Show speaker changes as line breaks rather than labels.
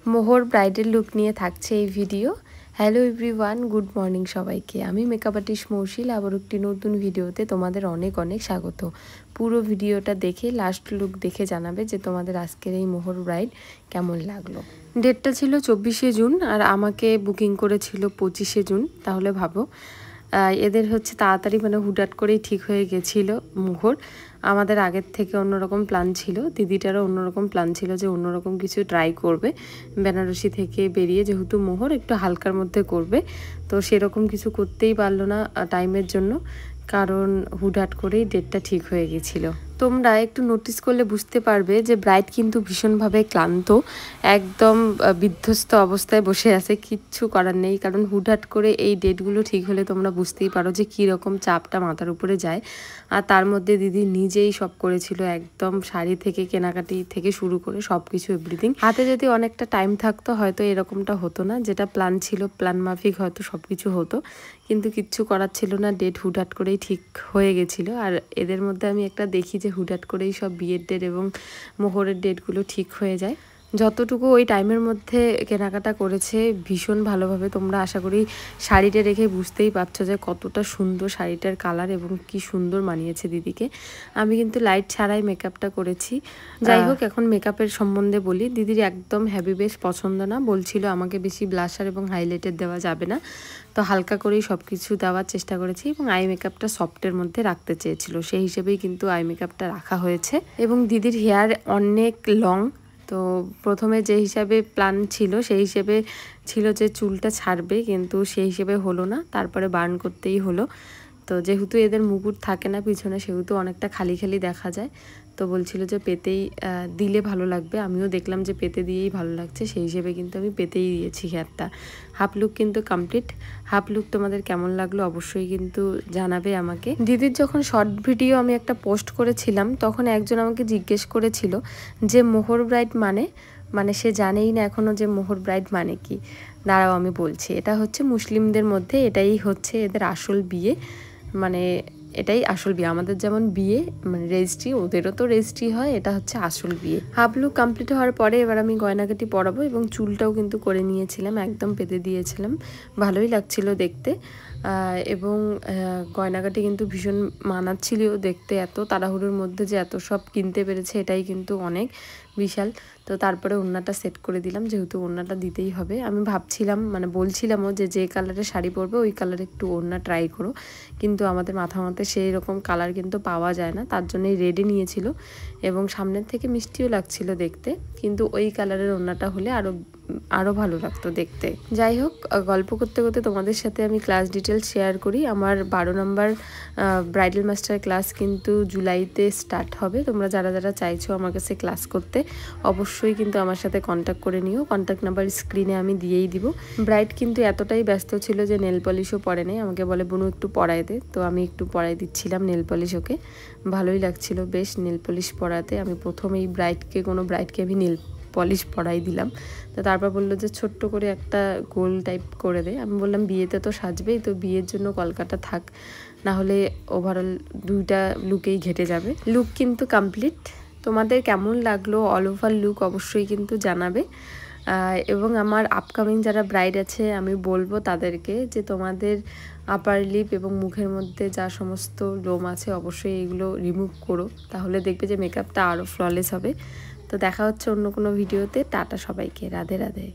মোহর bridal look নিয়ে থাকছে এই video. Hello everyone, good morning সবাইকে। আমি মেকআপ আর্টিস্ট মৌশিল, আবার একটি নতুন ভিডিওতে তোমাদের অনেক অনেক স্বাগত। পুরো ভিডিওটা দেখে লাস্ট লুক দেখে জানাবে যে তোমাদের আজকের এই মোহর ব্রাইড কেমন লাগলো। ডেটটা ছিল 24শে জুন আর আমাকে বুকিং করেছিল 25শে জুন। তাহলে ভাবো এদের হচ্ছে তাড়াতাড়ি মানে হুটহাট করেই ঠিক হয়ে গেছিলো মোহর। আমাদের আগের থেকে অন্যরকম প্ল্যান ছিল, দিদিটারও অন্যরকম প্ল্যান ছিল যে অন্যরকম কিছু ট্রাই করবে বেনারসি থেকে বেরিয়ে, যেহেতু মোহর একটু হালকার মধ্যে করবে। তো সেরকম কিছু করতেই পারলো না টাইমের জন্য, কারণ হুটহাট করেই ডেটটা ঠিক হয়ে গেছিলো। তোমরা একটু নোটিস করলে বুঝতে পারবে যে ব্রাইড কিন্তু ভীষণভাবে ক্লান্ত, একদম বিধ্বস্ত অবস্থায় বসে আছে, কিচ্ছু করার নেই। কারণ হুটহাট করে এই ডেটগুলো ঠিক হলে তোমরা বুঝতেই পারো যে কী রকম চাপটা মাথার উপরে যায়। আর তার মধ্যে দিদি নিজেই সব করেছিল, একদম শাড়ি থেকে কেনাকাটি থেকে শুরু করে সব কিছু এভরিথিং। হাতে যদি অনেকটা টাইম থাকতো হয়তো এরকমটা হতো না, যেটা প্ল্যান ছিল প্ল্যান মাফিক হয়তো সব কিছু হতো, কিন্তু কিচ্ছু করার ছিল না। ডেট হুটহাট করেই ঠিক হয়ে গেছিলো। আর এদের মধ্যে আমি একটা দেখি যে হুটহাট করেই সব বিয়ের ডেট এবং মোহরের ডেটগুলো ঠিক হয়ে যায়। যতটুকু ওই টাইমের মধ্যে কেনাকাটা করেছে ভীষণ ভালোভাবে। তোমরা আশা করি শাড়িটা দেখে বুঝতেই পারছো যে কতটা সুন্দর শাড়িটার কালার এবং কি সুন্দর মানিয়েছে দিদিকে। আমি কিন্তু লাইট ছাড়াই মেকআপটা করেছি। যাই হোক, এখন মেকআপের সম্বন্ধে বলি। দিদির একদম হেভি বেশ পছন্দ না, বলছিল আমাকে বেশি ব্লাশার এবং হাইলাইটার দেওয়া যাবে না, তো হালকা করেই সব কিছু দেওয়ার চেষ্টা করেছি এবং আই মেকআপটা সফটের মধ্যে রাখতে চেয়েছিল, সেই হিসেবেই কিন্তু আই মেকআপটা রাখা হয়েছে। এবং দিদির হেয়ার অনেক লং, তো প্রথমে যে হিসাবে প্ল্যান ছিল সেই হিসেবে ছিল যে চুলটা ছাড়বে, কিন্তু সেই হিসেবে হলো না, তারপরে বার্ন করতেই হলো। তো যেহেতু এদের মুকুট থাকে না পিছনে, সেহেতু অনেকটা খালি খালি দেখা যায়। তো বলছিল যে পেতেই দিলে ভালো লাগবে, আমিও দেখলাম যে পেতে দিয়েই ভালো লাগছে, সেই হিসেবে কিন্তু আমি পেতেই দিয়েছি হেয়ারটা। হাফ লুক কিন্তু কমপ্লিট। হাফ লুক তোমাদের কেমন লাগলো অবশ্যই কিন্তু জানাবে আমাকে। দিদির যখন শর্ট ভিডিও আমি একটা পোস্ট করেছিলাম, তখন একজন আমাকে জিজ্ঞেস করেছিল যে মোহর ব্রাইড মানে সে জানেই না এখনও যে মোহর ব্রাইড মানে কি। দাঁড়াও আমি বলছি, এটা হচ্ছে মুসলিমদের মধ্যে এটাই হচ্ছে এদের আসল বিয়ে, মানে এটাই আসল বিয়ে। আমাদের যেমন বিয়ে মানে রেজিস্ট্রি, ওদেরও তো রেজিস্ট্রি হয়, এটা হচ্ছে আসল বিয়ে। হাফ লুক কমপ্লিট হওয়ার পরে এবার আমি গয়নাগাটি পরাবো এবং চুলটাও কিন্তু করে নিয়েছিলাম, একদম পেতে দিয়েছিলাম, ভালোই লাগছিল দেখতে। এবং গয়নাগাটি কিন্তু ভীষণ মানাচ্ছিল দেখতে। এত তাড়াহুড়োর মধ্যে যে এত সব কিনতে পেরেছে এটাই কিন্তু অনেক বিশাল। তো তারপরে ওড়নাটা সেট করে দিলাম, যেহেতু ওড়নাটা দিতেই হবে। আমি ভাবছিলাম মানে বলছিলামও যে কালারের শাড়ি পরবে ওই কালারে একটু ওড়না ট্রাই করো, কিন্তু আমাদের মাথাতে সেই রকম কালার কিন্তু পাওয়া যায় না, তার জন্যই রেডে নিয়েছিল এবং সামনের থেকে মিষ্টিও লাগছিল দেখতে, কিন্তু ওই কালারের ওড়নাটা হলে আরও ভালো লাগতো দেখতে। যাই হোক, গল্প করতে করতে তোমাদের সাথে আমি ক্লাস ডিটেলস শেয়ার করি। আমার 12 নম্বর ব্রাইডাল মাস্টার ক্লাস কিন্তু জুলাইতে স্টার্ট হবে। তোমরা যারা যারা চাইছো আমার কাছে ক্লাস করতে অবশ্যই কিন্তু আমার সাথে কন্ট্যাক্ট করে নিও। কন্ট্যাক্ট নাম্বার স্ক্রিনে আমি দিয়েই দিব। ব্রাইড কিন্তু এতটাই ব্যস্ত ছিল যে নেল পলিশও পরে নেই, আমাকে বলে বোনু একটু পরাই দে, তো আমি একটু পরাই দিচ্ছিলাম নেল পলিশ ওকে। ভালোই লাগছিল বেশ নেল পলিশ পরাতে। আমি প্রথমেই কোনো ব্রাইডকে আমি নেল পলিশ পরাই দিলাম। তো তারপর বললো যে ছোট্ট করে একটা গোল টাইপ করে দে। আমি বললাম বিয়েতে তো সাজবেই, তো বিয়ের জন্য কলকাতা থাক, না হলে ওভারঅল দুইটা লুকেই ঘেটে যাবে। লুক কিন্তু কমপ্লিট। তোমাদের কেমন লাগলো অল ওভার লুক অবশ্যই কিন্তু জানাবে। এবং আমার আপকামিং যারা ব্রাইড আছে আমি বলবো তাদেরকে যে তোমাদের আপার লিপ এবং মুখের মধ্যে যা সমস্ত লোম আছে অবশ্যই এগুলো রিমুভ করো, তাহলে দেখবে যে মেকআপটা আরও ফ্ললেস হবে। তো দেখা হচ্ছে অন্য কোনো ভিডিওতে। টাটা সবাইকে, রাধে রাধে।